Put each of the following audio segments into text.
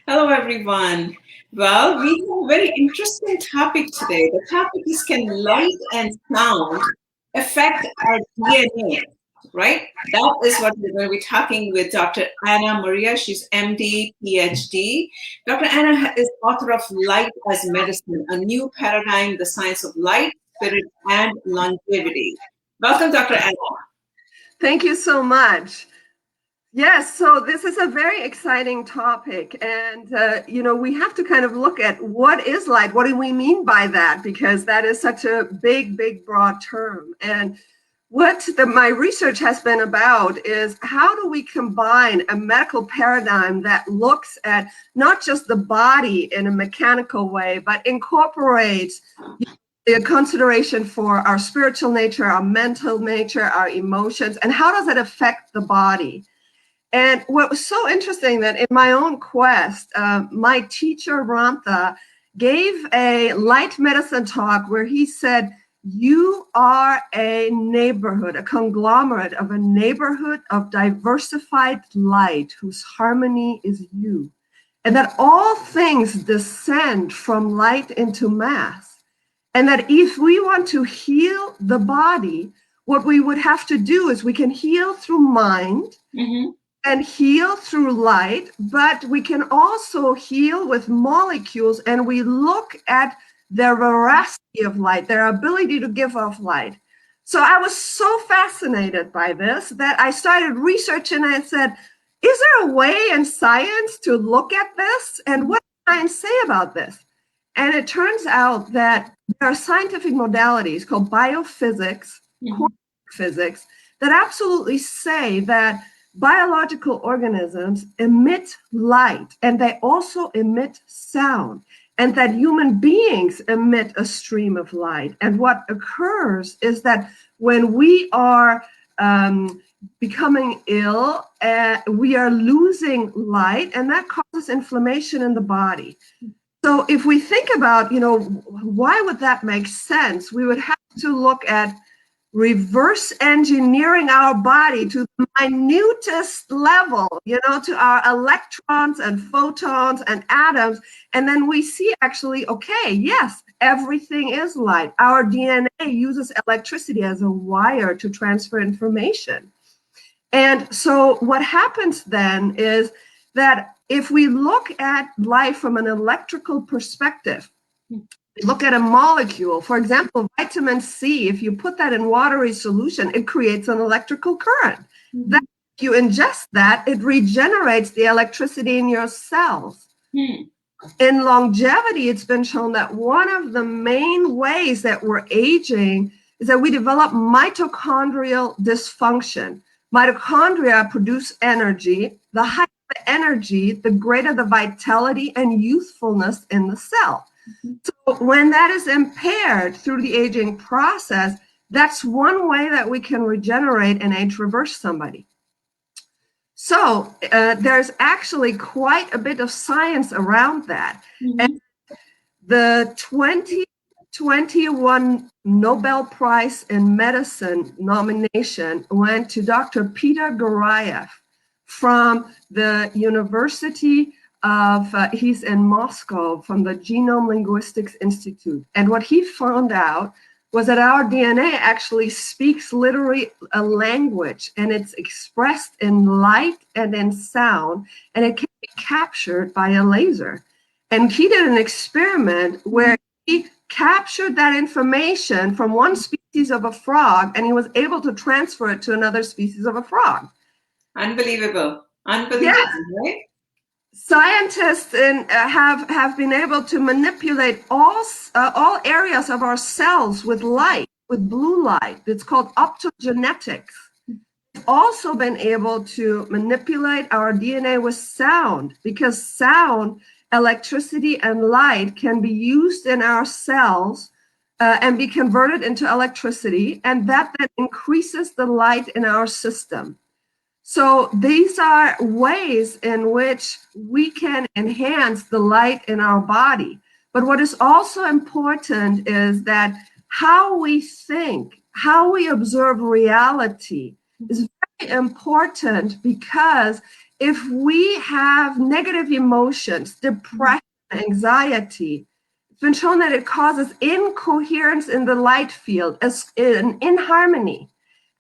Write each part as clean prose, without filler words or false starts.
Hello, everyone. Well, we have a very interesting topic today. The topic is, can light and sound affect our DNA, right? That is what we're going to be talking with Dr. Anna Maria. She's MD, PhD. Dr. Anna is author of Light as Medicine, a new paradigm, the science of light, spirit, and longevity. Welcome, Dr. Anna. Thank you so much. Yes, so this is a very exciting topic. And, we have to kind of look at what is light? What do we mean by that? Because that is such a big, big, broad term. And what my research has been about is how do we combine a medical paradigm that looks at not just the body in a mechanical way, but incorporates the consideration for our spiritual nature, our mental nature, our emotions, and how does it affect the body? And what was so interesting that in my own quest, my teacher, Rantha, gave a light medicine talk where he said, you are a neighborhood, a conglomerate of a neighborhood of diversified light whose harmony is you. And that all things descend from light into mass. And that if we want to heal the body, what we would have to do is we can heal through mind, and heal through light, but we can also heal with molecules, and we look at their veracity of light, their ability to give off light. So I was so fascinated by this that I started researching and said, is there a way in science to look at this? And what does science say about this? And it turns out that there are scientific modalities called biophysics, quantum physics, that absolutely say that biological organisms emit light, and they also emit sound, and that human beings emit a stream of light. And what occurs is that when we are becoming ill, we are losing light, and that causes inflammation in the body. So if we think about, why would that make sense? We would have to look at reverse engineering our body to the minutest level, to our electrons and photons and atoms. And then we see actually, okay, yes, everything is light. Our DNA uses electricity as a wire to transfer information. And so what happens then is that if we look at life from an electrical perspective, look at a molecule, for example, vitamin C, if you put that in watery solution, it creates an electrical current. Then if you ingest that, it regenerates the electricity in your cells. In longevity, it's been shown that one of the main ways that we're aging is that we develop mitochondrial dysfunction. Mitochondria produce energy. The higher the energy, the greater the vitality and youthfulness in the cell. So when that is impaired through the aging process, that's one way that we can regenerate and age reverse somebody. So there's actually quite a bit of science around that. And the 2021 Nobel Prize in Medicine nomination went to Dr. Peter Gurayev from the University of, he's in Moscow, from the Genome Linguistics Institute. And what he found out was that our DNA actually speaks literally a language, and it's expressed in light and in sound, and it can be captured by a laser. And he did an experiment where he captured that information from one species of a frog, and he was able to transfer it to another species of a frog. Unbelievable. Unbelievable, yes. Right? Scientists have been able to manipulate all areas of our cells with light, with blue light. It's called optogenetics. We've also been able to manipulate our DNA with sound, because sound, electricity, and light can be used in our cells and be converted into electricity, and that then increases the light in our system. So these are ways in which we can enhance the light in our body. But what is also important is that how we think, how we observe reality is very important, because if we have negative emotions, depression, anxiety, it's been shown that it causes incoherence in the light field, as in inharmony.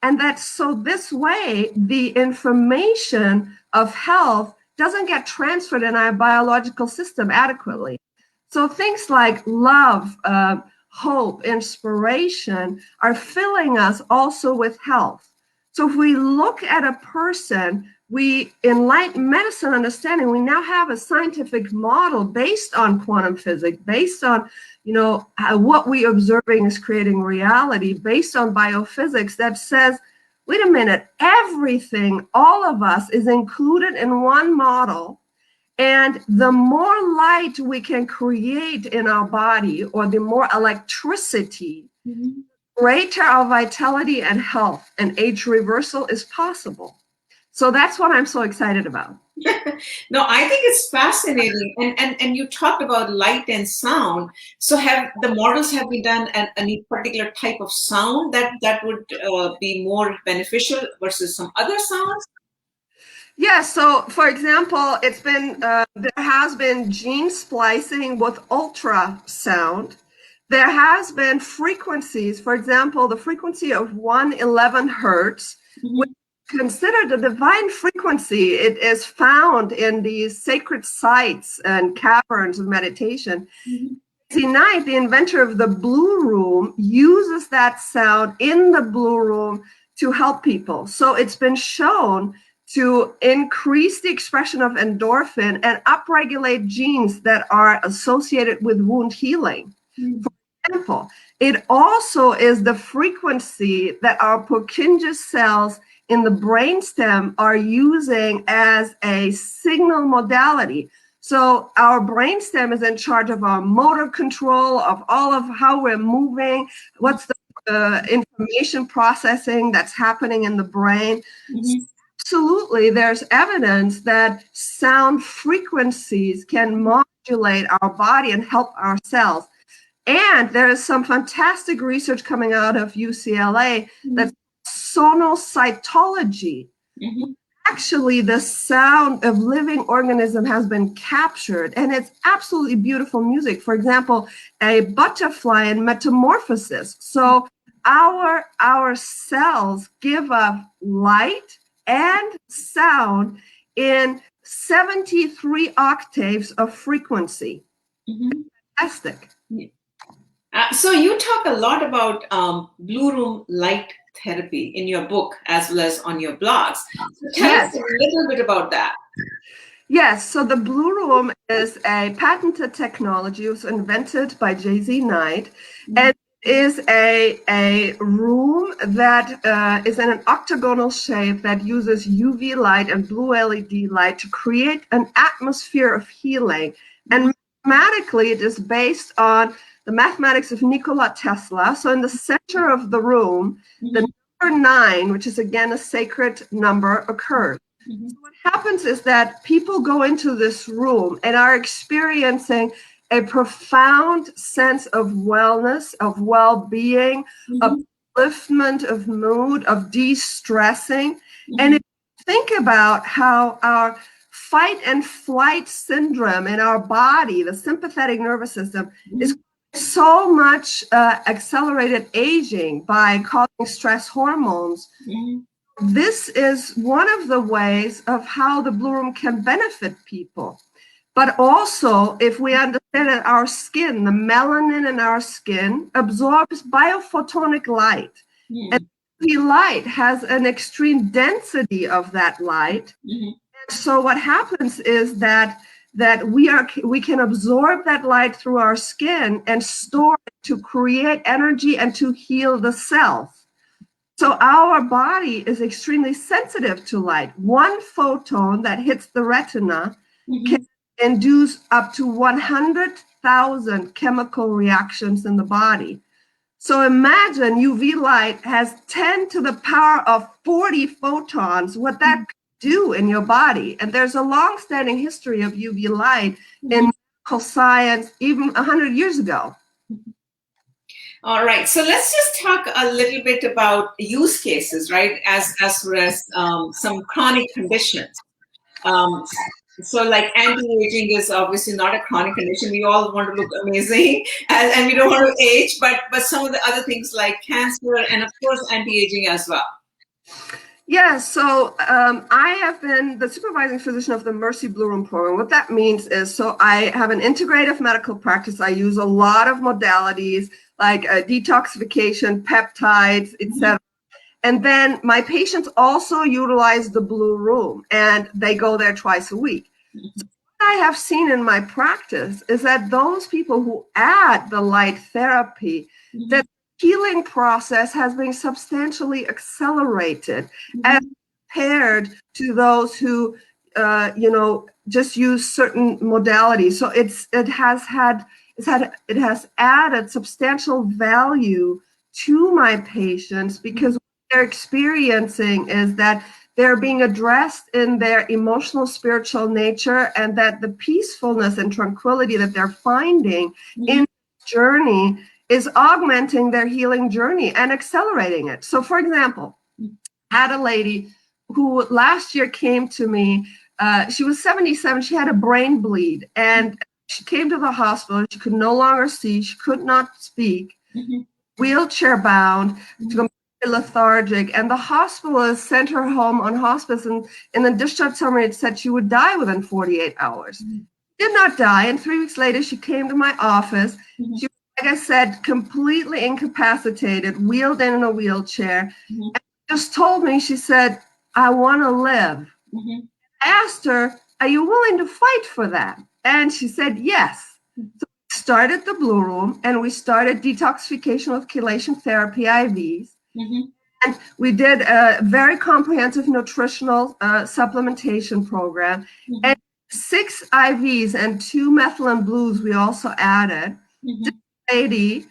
And that so this way, the information of health doesn't get transferred in our biological system adequately. So things like love, hope, inspiration are filling us also with health. So if we look at a person, we, in light medicine understanding, we now have a scientific model based on quantum physics, based on, what we observing is creating reality, based on biophysics that says, wait a minute, everything, all of us is included in one model. And the more light we can create in our body, or the more electricity, greater our vitality and health, and age reversal is possible. So that's what I'm so excited about. No, I think it's fascinating. And you talked about light and sound. So have the models have been done at any particular type of sound that would be more beneficial versus some other sounds? Yeah, so for example, it's been there has been gene splicing with ultrasound. There has been frequencies, for example, the frequency of 111 hertz, which is considered a divine frequency. It is found in these sacred sites and caverns of meditation. Knight, the inventor of the blue room, uses that sound in the blue room to help people. So it's been shown to increase the expression of endorphin and upregulate genes that are associated with wound healing. For example, it also is the frequency that our Purkinje cells in the brainstem are using as a signal modality. So our brainstem is in charge of our motor control, of all of how we're moving, what's the information processing that's happening in the brain. Absolutely, there's evidence that sound frequencies can modulate our body and help our cells. And there is some fantastic research coming out of UCLA that's sonocytology. Actually, the sound of living organism has been captured, and it's absolutely beautiful music. For example, a butterfly in metamorphosis. So our cells give off light and sound in 73 octaves of frequency. Fantastic. So you talk a lot about blue room light therapy in your book as well as on your blogs. So tell us a little bit about that. Yes, so the blue room is a patented technology. It was invented by J.Z. Knight, and is a room that is in an octagonal shape that uses UV light and blue LED light to create an atmosphere of healing. And mathematically, it is based on the mathematics of Nikola Tesla. So in the center of the room, the number 9, which is again a sacred number, occurs. So what happens is that people go into this room and are experiencing a profound sense of wellness, of well-being, of upliftment of mood, of de-stressing. And if you think about how our fight and flight syndrome in our body, the sympathetic nervous system, is so much accelerated aging by causing stress hormones. This is one of the ways of how the blue room can benefit people. But also, if we understand that our skin, the melanin in our skin, absorbs biophotonic light. And the light has an extreme density of that light. And so what happens is that we can absorb that light through our skin and store it to create energy and to heal the self. So our body is extremely sensitive to light. One photon that hits the retina can induce up to 100,000 chemical reactions in the body. So imagine UV light has 10 to the power of 40 photons, what that could do in your body. And there's a long-standing history of UV light in medical science, even 100 years ago. All right, so let's just talk a little bit about use cases, right, as far as some chronic conditions. Um, so like anti-aging is obviously not a chronic condition. We all want to look amazing and we don't want to age, but some of the other things like cancer and of course anti-aging as well. Yeah, so I have been the supervising physician of the Mercy Blue Room program. What that means is, so I have an integrative medical practice. I use a lot of modalities like detoxification, peptides, etc. And then my patients also utilize the Blue Room, and they go there twice a week. So what I have seen in my practice is that those people who add the light therapy, that healing process has been substantially accelerated as compared to those who, just use certain modalities. So it has added substantial value to my patients because what they're experiencing is that they're being addressed in their emotional, spiritual nature, and that the peacefulness and tranquility that they're finding in the journey is augmenting their healing journey and accelerating it. So, for example, I had a lady who last year came to me. She was 77. She had a brain bleed, and she came to the hospital. She could no longer see. She could not speak. Wheelchair bound, completely lethargic, and the hospitalist sent her home on hospice. And in the discharge summary, it said she would die within 48 hours. Did not die. And 3 weeks later, she came to my office. She, like I said, completely incapacitated, wheeled in a wheelchair, and just told me, she said, I want to live. I asked her, are you willing to fight for that? And she said, yes. So we started the Blue Room, and we started detoxification with chelation therapy IVs. And we did a very comprehensive nutritional supplementation program. And 6 IVs and 2 methylene blues we also added. This lady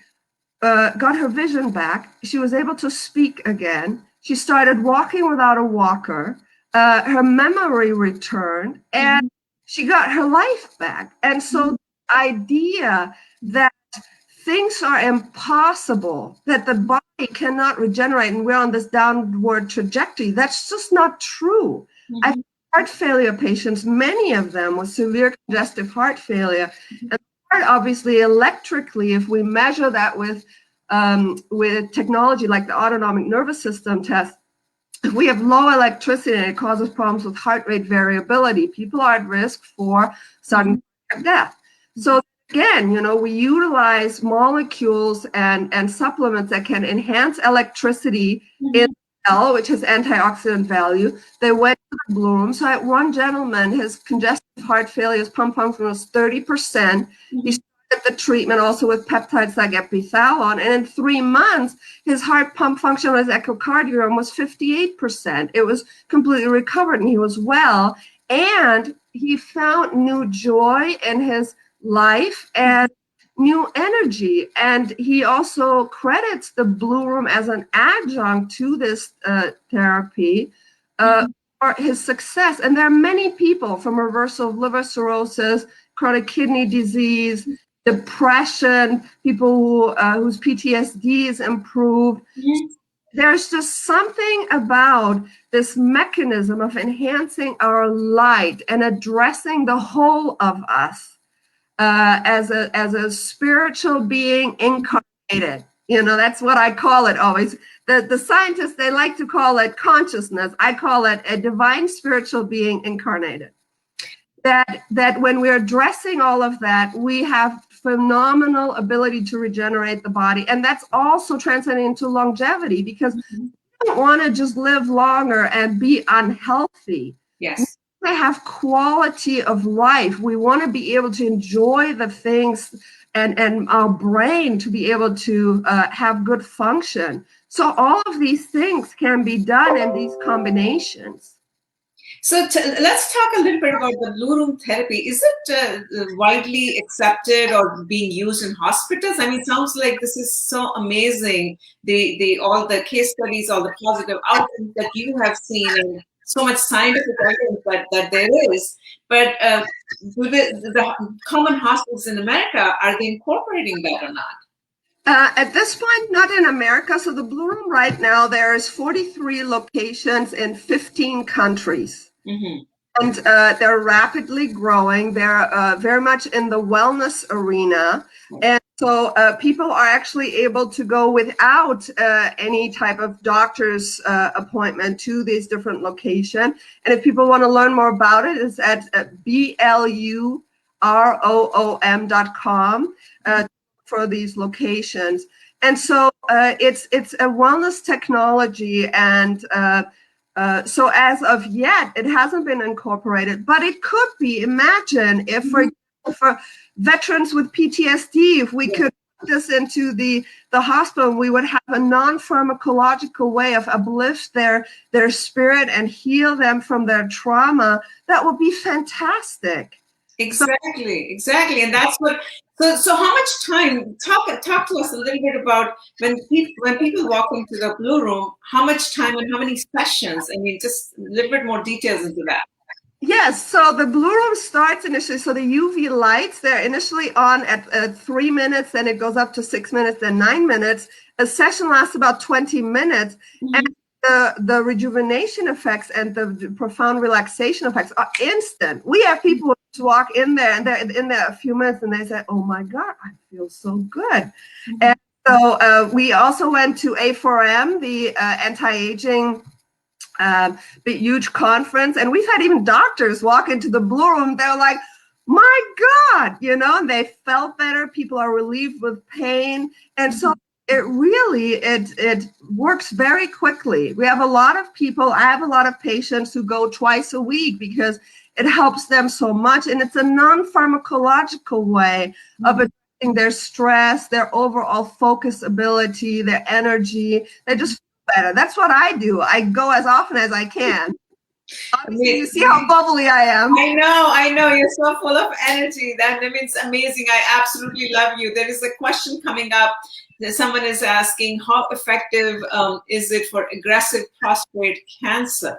got her vision back. She was able to speak again. She started walking without a walker. Her memory returned, and she got her life back. And so the idea that things are impossible, that the body cannot regenerate, and we're on this downward trajectory, that's just not true. I've heart failure patients, many of them with severe congestive heart failure, and heart obviously electrically, if we measure that with technology like the autonomic nervous system test, if we have low electricity and it causes problems with heart rate variability, people are at risk for sudden death. So again, we utilize molecules and supplements that can enhance electricity in L, which has antioxidant value. They went to the Blue Room. So I had one gentleman, his congestive heart failure, his pump function was 30%. He started the treatment also with peptides like epithalon, and in 3 months, his heart pump function, his echocardiogram was 58%. It was completely recovered, and he was well, and he found new joy in his life and new energy. And he also credits the Blue Room as an adjunct to this therapy for his success. And there are many people, from reversal of liver cirrhosis, chronic kidney disease, depression, people whose PTSD is improved. There's just something about this mechanism of enhancing our light and addressing the whole of us as a spiritual being incarnated. That's what I call it always. The scientists, they like to call it consciousness. I call it a divine spiritual being incarnated. That when we're addressing all of that, we have phenomenal ability to regenerate the body. And that's also translating into longevity, because we don't want to just live longer and be unhealthy. Yes. We want to have quality of life. We want to be able to enjoy the things, and our brain to be able to have good function. So all of these things can be done in these combinations. So let's talk a little bit about the Blue Room therapy. Is it widely accepted or being used in hospitals? I mean, it sounds like this is so amazing. All the case studies, all the positive outcomes that you have seen, and so much scientific evidence that there is. But do the common hospitals in America, are they incorporating that or not? At this point, not in America. So the Blue Room right now, there's 43 locations in 15 countries. And they're rapidly growing. They're very much in the wellness arena. And so people are actually able to go without any type of doctor's appointment to these different locations. And if people want to learn more about it, it's at BLUROOM.com for these locations. And so it's a wellness technology, and so as of yet, it hasn't been incorporated, but it could be. Imagine if, for example, for veterans with PTSD, if we could put this into the hospital, we would have a non-pharmacological way of uplift their spirit and heal them from their trauma. That would be fantastic. Exactly. And that's what, so how much time, talk to us a little bit about when people walk into the Blue Room, how much time and how many sessions? I mean, just a little bit more details into that. Yes, so the Blue Room starts initially, so the UV lights, they're initially on at 3 minutes, then it goes up to 6 minutes, then 9 minutes. A session lasts about 20 minutes. And the rejuvenation effects and the profound relaxation effects are instant. We have people who just walk in there and they're in there a few minutes and they say, oh my God, I feel so good. And so we also went to A4M, the anti-aging big huge conference, and we've had even doctors walk into the Blue Room. They're like, my God, and they felt better. People are relieved with pain. And so it really, it works very quickly. We have a lot of people, I have a lot of patients who go twice a week because it helps them so much. And it's a non-pharmacological way of addressing their stress, their overall focus ability, their energy. They just feel better. That's what I do. I go as often as I can. Obviously, you see how bubbly I am. I know. You're so full of energy. That means amazing. I absolutely love you. There is a question coming up. Someone is asking, how effective is it for aggressive prostate cancer?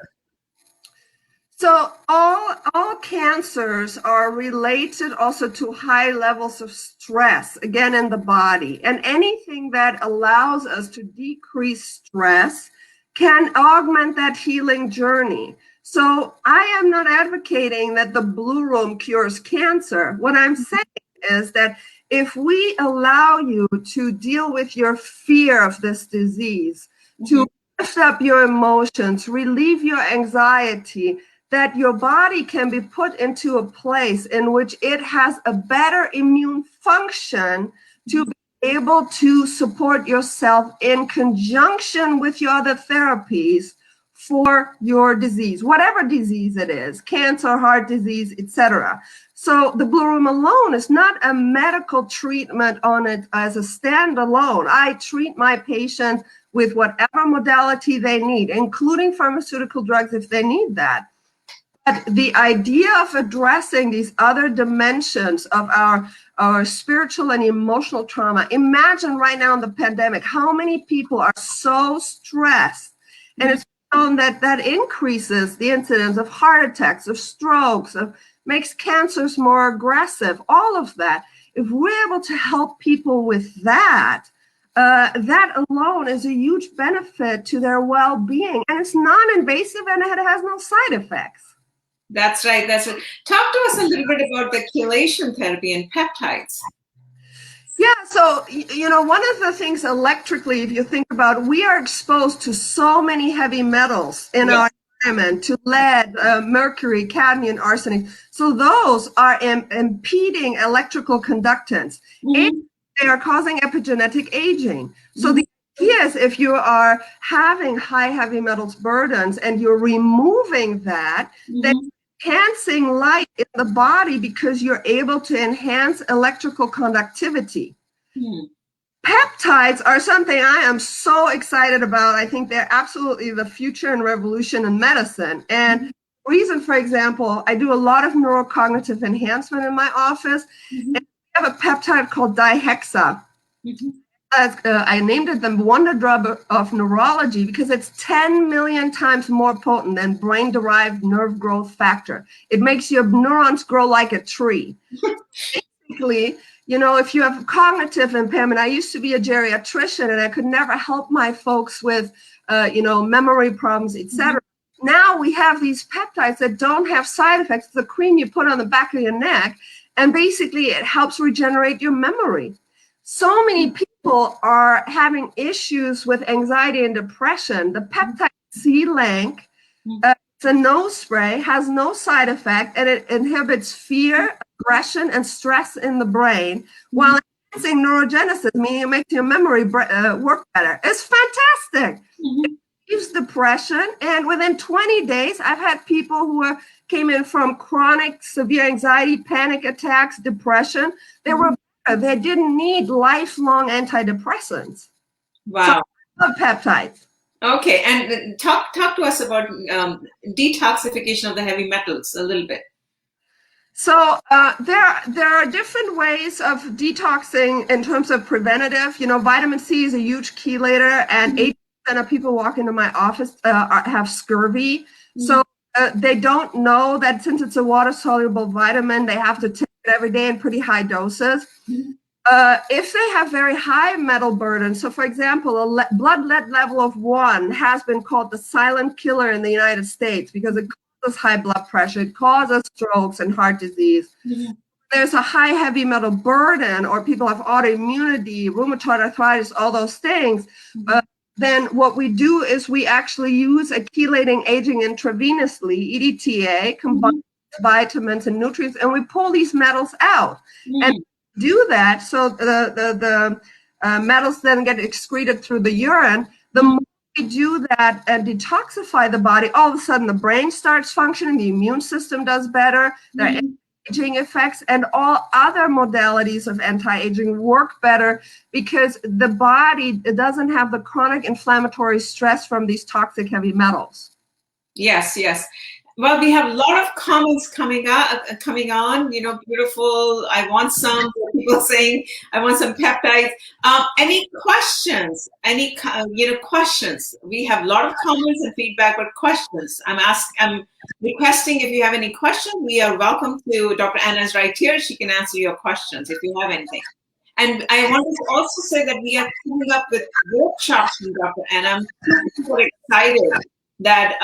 So all cancers are related also to high levels of stress, again, in the body. And anything that allows us to decrease stress can augment that healing journey. So I am not advocating that the Blue Room cures cancer. What I'm saying is that if we allow you to deal with your fear of this disease, to lift up your emotions, relieve your anxiety, that your body can be put into a place in which it has a better immune function to be able to support yourself in conjunction with your other therapies for your disease, whatever disease it is, cancer, heart disease, etc. So the Blue Room alone is not a medical treatment on it as a standalone. I treat my patients with whatever modality they need, including pharmaceutical drugs if they need that. But the idea of addressing these other dimensions of our spiritual and emotional trauma, imagine right now in the pandemic, how many people are so stressed, and it's shown that increases the incidence of heart attacks, of strokes, makes cancers more aggressive, all of that. If we're able to help people with that, that alone is a huge benefit to their well-being, and it's non-invasive and it has no side effects. That's right. Talk to us a little bit about the chelation therapy and peptides. Yeah, so, one of the things electrically, if you think about it, we are exposed to so many heavy metals in our environment, to lead, mercury, cadmium, arsenic. So those are impeding electrical conductance, and they are causing epigenetic aging. So the idea is, if you are having high heavy metals burdens and you're removing that, then enhancing light in the body because you're able to enhance electrical conductivity. Peptides are something I am so excited about. I think they're absolutely the future and revolution in medicine. And the reason, for example, I do a lot of neurocognitive enhancement in my office, and we have a peptide called dihexa. I named it the wonder drug of neurology because it's 10 million times more potent than brain-derived nerve growth factor. It makes your neurons grow like a tree. Basically, if you have cognitive impairment, I used to be a geriatrician and I could never help my folks with, memory problems, etc. now we have these peptides that don't have side effects. It's a cream you put on the back of your neck, and basically it helps regenerate your memory. So many people are having issues with anxiety and depression. The peptide C-Link, it's a nose spray, has no side effect, and it inhibits fear, aggression, and stress in the brain while enhancing neurogenesis, meaning it makes your memory work better. It's fantastic. It relieves depression, and within 20 days, I've had people who came in from chronic severe anxiety, panic attacks, depression. They were better. They didn't need lifelong antidepressants. Wow. So, peptides. Okay, and talk to us about detoxification of the heavy metals a little bit. So there are different ways of detoxing in terms of preventative. You know, vitamin C is a huge chelator, and 80% of people walk into my office have scurvy. So they don't know that since it's a water-soluble vitamin, they have to take it every day in pretty high doses. If they have very high metal burden, so for example, a blood lead level of 1 has been called the silent killer in the United States because it causes high blood pressure, it causes strokes and heart disease. There's a high heavy metal burden, or people have autoimmunity, rheumatoid arthritis, all those things. Then what we do is we actually use a chelating agent intravenously, EDTA, combined with vitamins and nutrients, and we pull these metals out. And do that, so the metals then get excreted through the urine. The more we do that and detoxify the body, all of a sudden the brain starts functioning, the immune system does better, there are anti-aging effects, and all other modalities of anti-aging work better because the body doesn't have the chronic inflammatory stress from these toxic heavy metals. Yes, yes. Well, we have a lot of comments coming on, you know, beautiful. I want some. People saying, I want some peptides. Any questions? Any, questions? We have a lot of comments and feedback, but questions. I'm requesting if you have any questions, we are welcome to, Dr. Anna's right here. She can answer your questions if you have anything. And I wanted to also say that we are coming up with workshops from Dr. Anna. I'm super excited that,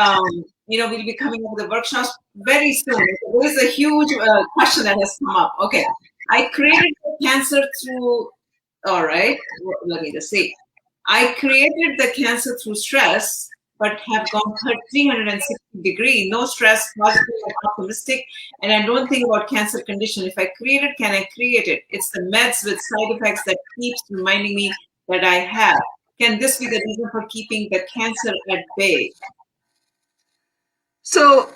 we'll be coming up with the workshops very soon. There is a huge question that has come up. Okay, I created the cancer through, all right, let me just see. I created the cancer through stress, but have gone 360 degrees, no stress, positive and optimistic, and I don't think about cancer condition. If I create it, can I create it? It's the meds with side effects that keeps reminding me that I have. Can this be the reason for keeping the cancer at bay? So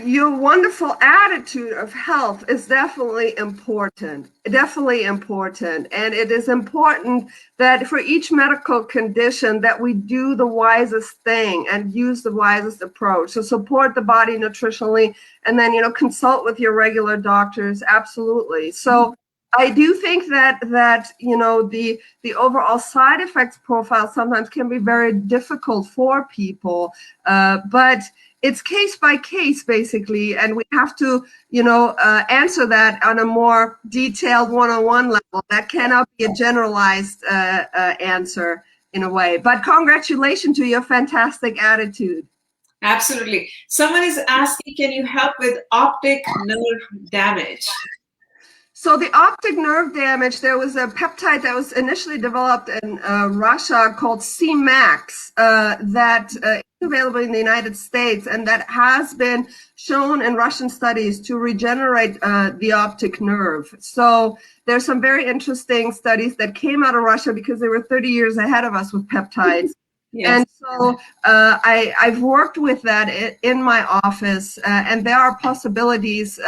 your wonderful attitude of health is definitely important, and it is important that for each medical condition that we do the wisest thing and use the wisest approach. So support the body nutritionally, and then consult with your regular doctors. Absolutely. So I do think that the overall side effects profile sometimes can be very difficult for people, but it's case by case basically, and we have to answer that on a more detailed one-on-one level. That cannot be a generalized answer in a way. But congratulations to your fantastic attitude. Absolutely. Someone is asking, can you help with optic nerve damage? So the optic nerve damage, there was a peptide that was initially developed in Russia called Cmax that is available in the United States, and that has been shown in Russian studies to regenerate the optic nerve. So there's some very interesting studies that came out of Russia because they were 30 years ahead of us with peptides. Yes. And so I've worked with that in my office, and there are possibilities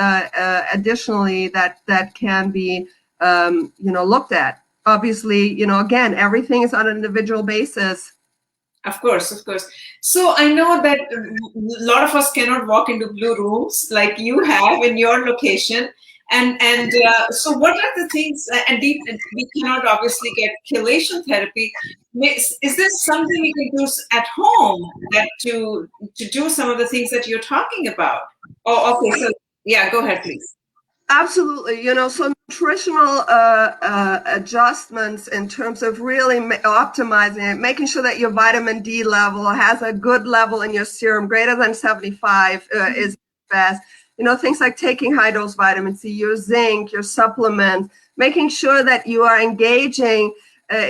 additionally that can be looked at. Obviously, again, everything is on an individual basis. Of course, of course. So I know that a lot of us cannot walk into blue rooms like you have in your location. And so what are the things, and we cannot obviously get chelation therapy. Is this something you can do at home that to do some of the things that you're talking about? Oh, okay. So yeah, go ahead, please. Absolutely. So nutritional adjustments in terms of really optimizing it, making sure that your vitamin D level has a good level in your serum, greater than 75 is best. Things like taking high dose vitamin C, your zinc, your supplements, making sure that you are engaging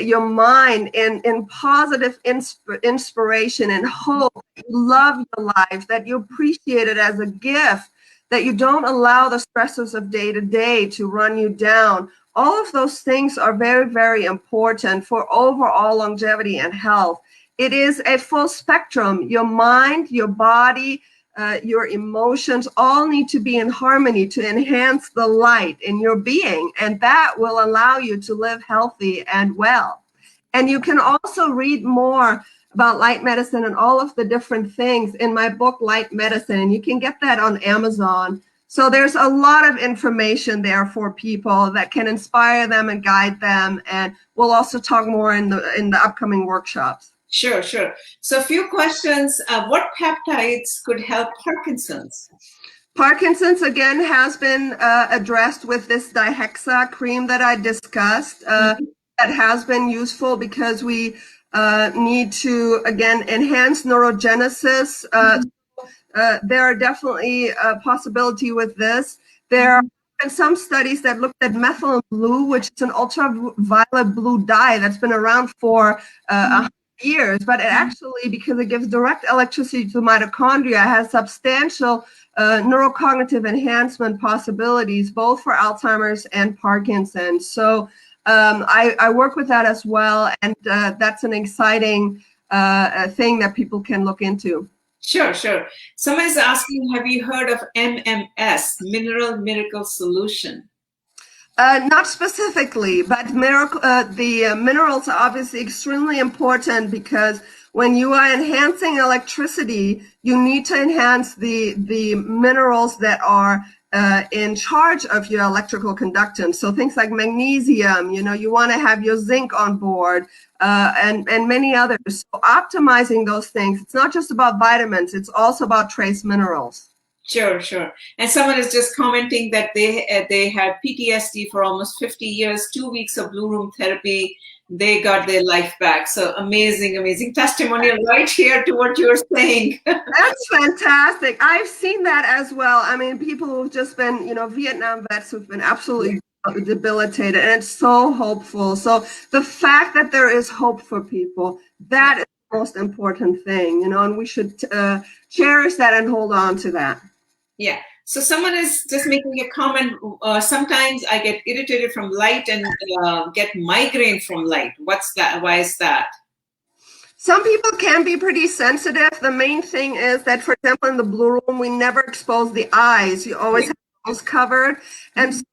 your mind in positive inspiration and hope. You love your life, that you appreciate it as a gift, that you don't allow the stressors of day to day to run you down. All of those things are very, very important for overall longevity and health. It is a full spectrum. Your mind, your body, your emotions all need to be in harmony to enhance the light in your being, and that will allow you to live healthy and well. And you can also read more about light medicine and all of the different things in my book, Light Medicine, and you can get that on Amazon. So there's a lot of information there for people that can inspire them and guide them, and we'll also talk more in the upcoming workshops. Sure. So a few questions. What peptides could help Parkinson's? Parkinson's, again, has been addressed with this dihexa cream that I discussed. That has been useful because we need to, again, enhance neurogenesis. There are definitely a possibility with this. There are some studies that looked at methylene blue, which is an ultraviolet blue dye that's been around for 100 years, but it actually, because it gives direct electricity to mitochondria, has substantial neurocognitive enhancement possibilities, both for Alzheimer's and Parkinson's. So I work with that as well, and that's an exciting thing that people can look into. Sure. Someone is asking, have you heard of MMS, Mineral Miracle Solution? Not specifically, but the minerals are obviously extremely important, because when you are enhancing electricity, you need to enhance the minerals that are in charge of your electrical conductance. So things like magnesium, you want to have your zinc on board, and many others. So optimizing those things, it's not just about vitamins, it's also about trace minerals. Sure. And someone is just commenting that they had PTSD for almost 50 years, 2 weeks of blue room therapy. They got their life back. So amazing testimonial right here to what you're saying. That's fantastic. I've seen that as well. I mean, people who've just been, Vietnam vets who've been absolutely debilitated, and it's so hopeful. So the fact that there is hope for people, that is the most important thing, and we should cherish that and hold on to that. Yeah. So someone is just making a comment. Sometimes I get irritated from light and get migraine from light. What's that? Why is that? Some people can be pretty sensitive. The main thing is that, for example, in the blue room, we never expose the eyes. You always have those covered. And so,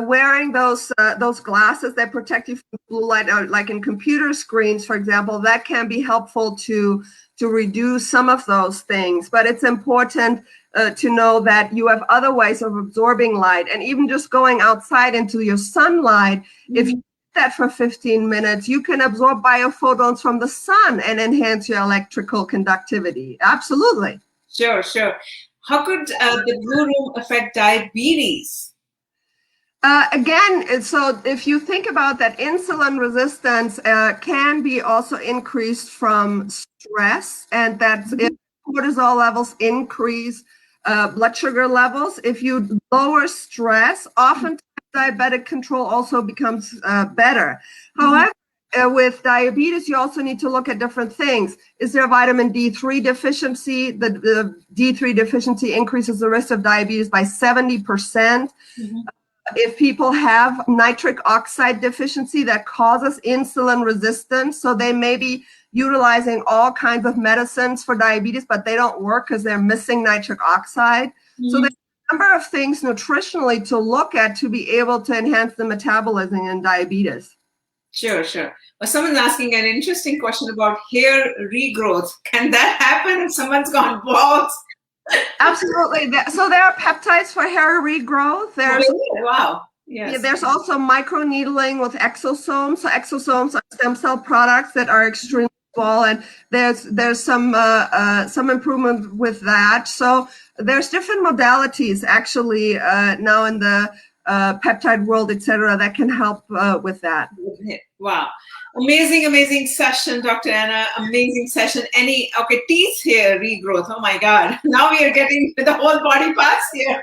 wearing those glasses that protect you from blue light, like in computer screens, for example, that can be helpful to reduce some of those things. But it's important to know that you have other ways of absorbing light, and even just going outside into your sunlight, if you do that for 15 minutes, you can absorb biophotons from the sun and enhance your electrical conductivity. Absolutely. Sure. How could the blue room affect diabetes? Again, so if you think about that, insulin resistance can be also increased from stress, and that's if cortisol levels increase blood sugar levels. If you lower stress, often diabetic control also becomes better. However, with diabetes, you also need to look at different things. Is there vitamin D3 deficiency? The D3 deficiency increases the risk of diabetes by 70%. If people have nitric oxide deficiency, that causes insulin resistance. So they may be utilizing all kinds of medicines for diabetes, but they don't work because they're missing nitric oxide. So there's a number of things nutritionally to look at to be able to enhance the metabolism in diabetes. Sure. Well, someone's asking an interesting question about hair regrowth. Can that happen if someone's gone bald? Absolutely. So there are peptides for hair regrowth. Wow. Yes. Yeah, there's also microneedling with exosomes. So exosomes are stem cell products that are extremely small, and there's some improvement with that. So there's different modalities actually now in the peptide world, etc., that can help with that. Wow. Amazing, amazing session, Dr. Anna. Amazing session. Okay, teeth here, regrowth. Oh my God. Now we are getting the whole body parts here.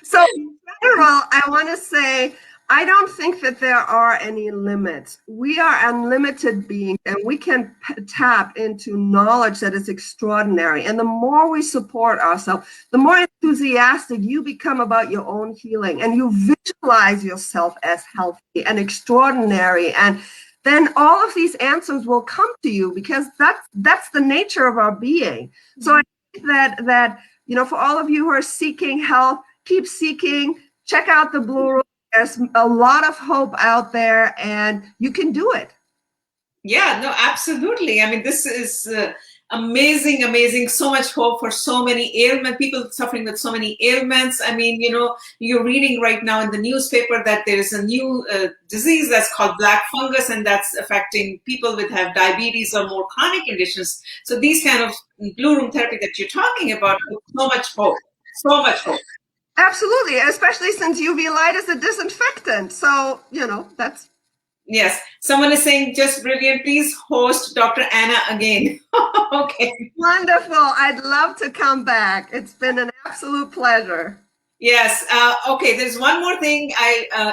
So in general, I want to say, I don't think that there are any limits. We are unlimited beings, and we can tap into knowledge that is extraordinary. And the more we support ourselves, the more enthusiastic you become about your own healing, and you visualize yourself as healthy and extraordinary. And then all of these answers will come to you, because that's the nature of our being. So I think that for all of you who are seeking health, keep seeking, check out the Blue Room. There's a lot of hope out there, and you can do it. Yeah, no, absolutely. I mean, this is amazing, amazing. So much hope for so many ailments, people suffering with so many ailments. I mean, you're reading right now in the newspaper that there is a new disease that's called black fungus, and that's affecting people with have diabetes or more chronic conditions. So these kind of Blue Room therapy that you're talking about, so much hope, so much hope. Absolutely, especially since UV light is a disinfectant. So, that's... Yes, someone is saying, just brilliant. Please host Dr. Anna again. Okay. Wonderful. I'd love to come back. It's been an absolute pleasure. Yes. Okay, there's one more thing.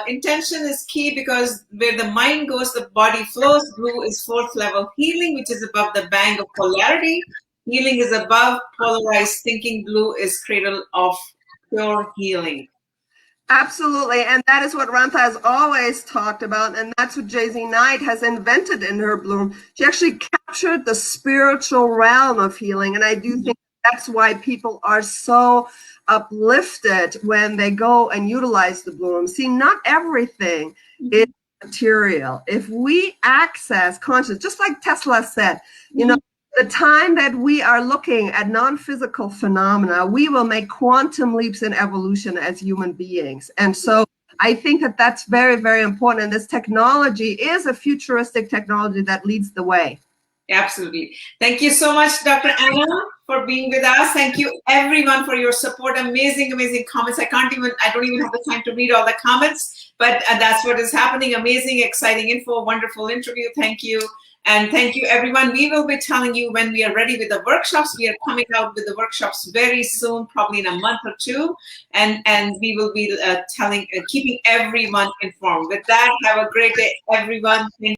Intention is key, because where the mind goes, the body flows. Blue is 4th level healing, which is above the bang of polarity. Healing is above polarized thinking. Blue is cradle of pure healing. Absolutely, and that is what Rantha has always talked about, and that's what Jay-Z Knight has invented in her Bloom. She actually captured the spiritual realm of healing, and I do think that's why people are so uplifted when they go and utilize the Bloom. See, not everything is material. If we access consciousness, just like Tesla said, the time that we are looking at non-physical phenomena, we will make quantum leaps in evolution as human beings. And so I think that that's very, very important. And this technology is a futuristic technology that leads the way. Absolutely. Thank you so much, Dr. Anna, for being with us. Thank you, everyone, for your support. Amazing, amazing comments. I don't even have the time to read all the comments, but that's what is happening. Amazing, exciting info, wonderful interview. Thank you. And thank you, everyone. We will be telling you when we are ready with the workshops. We are coming out with the workshops very soon, probably in a month or two. And we will be keeping everyone informed. With that, have a great day, everyone. Thank